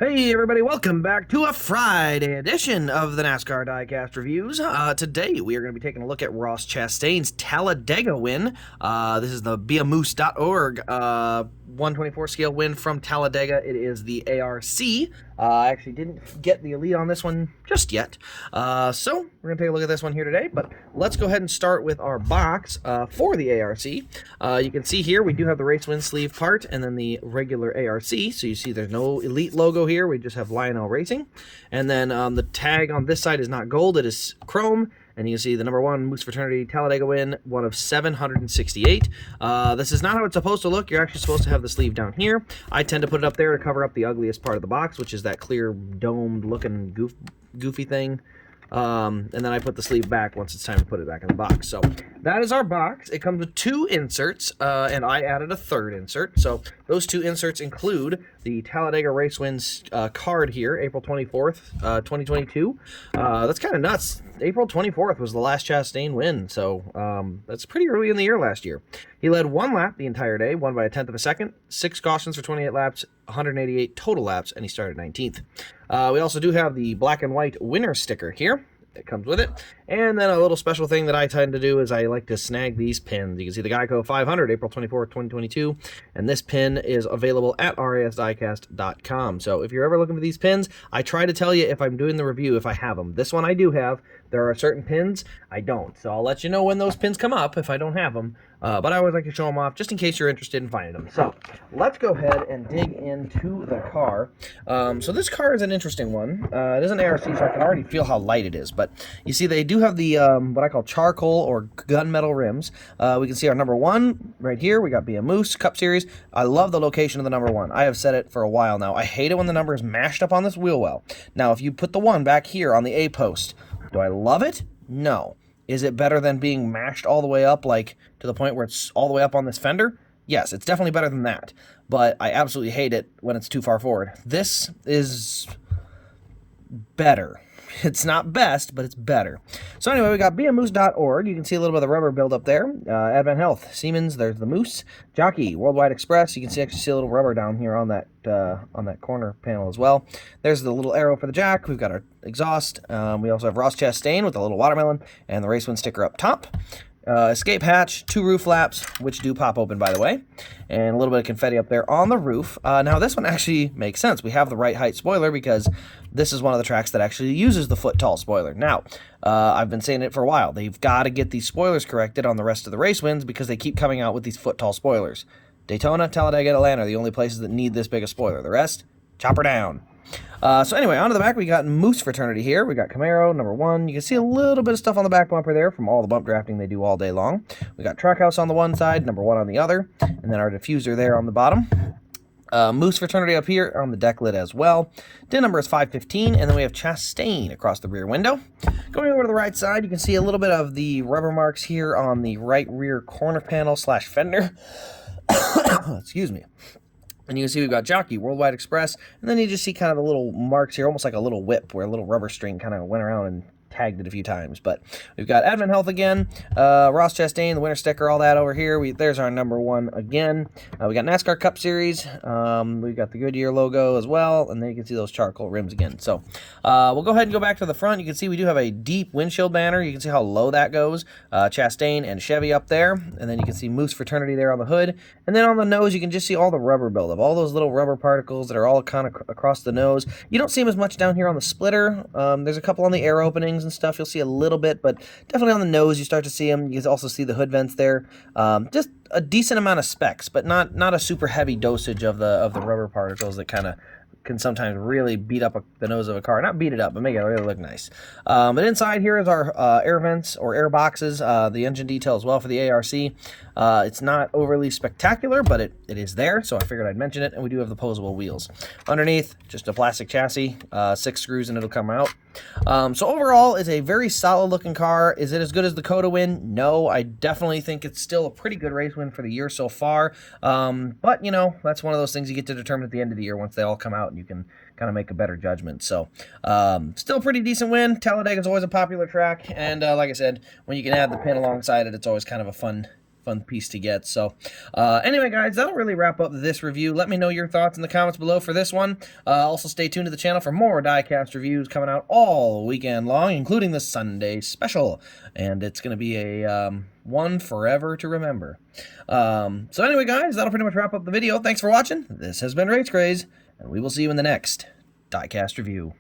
Hey everybody, welcome back to a Friday edition of the NASCAR Diecast Reviews. Today we are going to be taking a look at Ross Chastain's Talladega win. This is the beamoose.org 124 scale win from Talladega. It is the ARC. I actually didn't get the elite on this one just yet. So we're going to take a look at this one here today, but let's go ahead and start with our box for the ARC. You can see here we do have the race win sleeve part and then the regular ARC. So you see there's no elite logo here. We just have Lionel Racing. And then the tag on this side is not gold, it is chrome. And you can see the number 1 Moose Fraternity Talladega win, one of 768. This is not how it's supposed to look. You're actually supposed to have the sleeve down here. I tend to put it up there to cover up the ugliest part of the box, which is that clear domed looking goofy thing. And then I put the sleeve back once it's time to put it back in the box. So that is our box. It comes with 2 inserts, and I added a 3rd insert. So those 2 inserts include the Talladega Race Wins card here, April 24th, 2022. That's kind of nuts. April 24th was the last Chastain win, so that's pretty early in the year last year. He led 1 lap the entire day, won by a 1/10 of a second, 6 cautions for 28 laps, 188 total laps, and he started 19th. We also do have the black and white winner sticker here. It comes with it. And then a little special thing that I tend to do is I like to snag these pins. You can see the Geico 500, April 24th, 2022. And this pin is available at rasdiecast.com. So if you're ever looking for these pins, I try to tell you if I'm doing the review, if I have them. This one I do have. There are certain pins I don't. So I'll let you know when those pins come up if I don't have them. But I always like to show them off just in case you're interested in finding them. So let's go ahead and dig into the car. So this car is an interesting one. It is an ARC, so I can already feel how light it is. But you see they do have the what I call charcoal or gunmetal rims. We can see our number 1 right here. We got Be Moose Cup Series. I love the location of the number 1. I have said it for a while now. I hate it when the number is mashed up on this wheel well. Now, if you put the 1 back here on the A post, do I love it? No. Is it better than being mashed all the way up, like to the point where it's all the way up on this fender? Yes, it's definitely better than that. But I absolutely hate it when it's too far forward. This is better. It's not best, but it's better. So anyway, we got beamoose.org. You can see a little bit of the rubber buildup there. Advent Health, Siemens, there's the Moose. Jockey, Worldwide Express. You can actually see a little rubber down here on that corner panel as well. There's the little arrow for the jack. We've got our exhaust. We also have Ross Chastain with a little watermelon and the race win sticker up top. Escape hatch, 2 roof flaps, which do pop open, by the way, and a little bit of confetti up there on the roof. Now, this one actually makes sense. We have the right height spoiler because this is one of the tracks that actually uses the foot-tall spoiler. Now, I've been saying it for a while. They've got to get these spoilers corrected on the rest of the race wins because they keep coming out with these foot-tall spoilers. Daytona, Talladega, and Atlanta are the only places that need this big a spoiler. The rest, chop her down. So anyway, onto the back, we got Moose Fraternity here. We got Camaro, number 1. You can see a little bit of stuff on the back bumper there from all the bump drafting they do all day long. We got Trackhouse on the one side, number 1 on the other, and then our diffuser there on the bottom. Moose Fraternity up here on the deck lid as well. DIN number is 515, and then we have Chastain across the rear window. Going over to the right side, you can see a little bit of the rubber marks here on the right rear corner panel / fender. Excuse me. And you can see we've got Jockey, Worldwide Express, and then you just see kind of the little marks here, almost like a little whip where a little rubber string kind of went around and tagged it a few times. But we've got Advent Health again, Ross Chastain, the winner sticker, all that over here. There's our number 1 again. We got NASCAR Cup Series. We've got the Goodyear logo as well, and then you can see those charcoal rims again. So we'll go ahead and go back to the front. You can see we do have a deep windshield banner. You can see how low that goes. Chastain and Chevy up there, and then you can see Moose Fraternity there on the hood. And then on the nose, you can just see all the rubber buildup, all those little rubber particles that are all kind of across the nose. You don't see them as much down here on the splitter. There's a couple on the air openings and stuff. You'll see a little bit, but definitely on the nose you start to see them. You can also see the hood vents there. Just a decent amount of specs, but not a super heavy dosage of the rubber particles that kind of can sometimes really beat up the nose of a car. Not beat it up, but make it really look nice. But inside here is our air vents or air boxes, the engine detail as well for the ARC. It's not overly spectacular, but it is there, so I figured I'd mention it. And we do have the posable wheels. Underneath, just a plastic chassis, 6 screws and it'll come out. So overall, it's a very solid looking car. Is it as good as the Coda win? No, I definitely think it's still a pretty good race win for the year so far. But, you know, that's one of those things you get to determine at the end of the year once they all come out and you can kind of make a better judgment. So still a pretty decent win. Talladega is always a popular track. And like I said, when you can add the pin alongside it, it's always kind of a fun fun piece to get. So anyway, guys, that'll really wrap up this review. Let me know your thoughts in the comments below for this one. Also, stay tuned to the channel for more Diecast reviews coming out all weekend long, including the Sunday special. And it's going to be a one forever to remember. So anyway, guys, that'll pretty much wrap up the video. Thanks for watching. This has been Race Craze, and we will see you in the next Diecast review.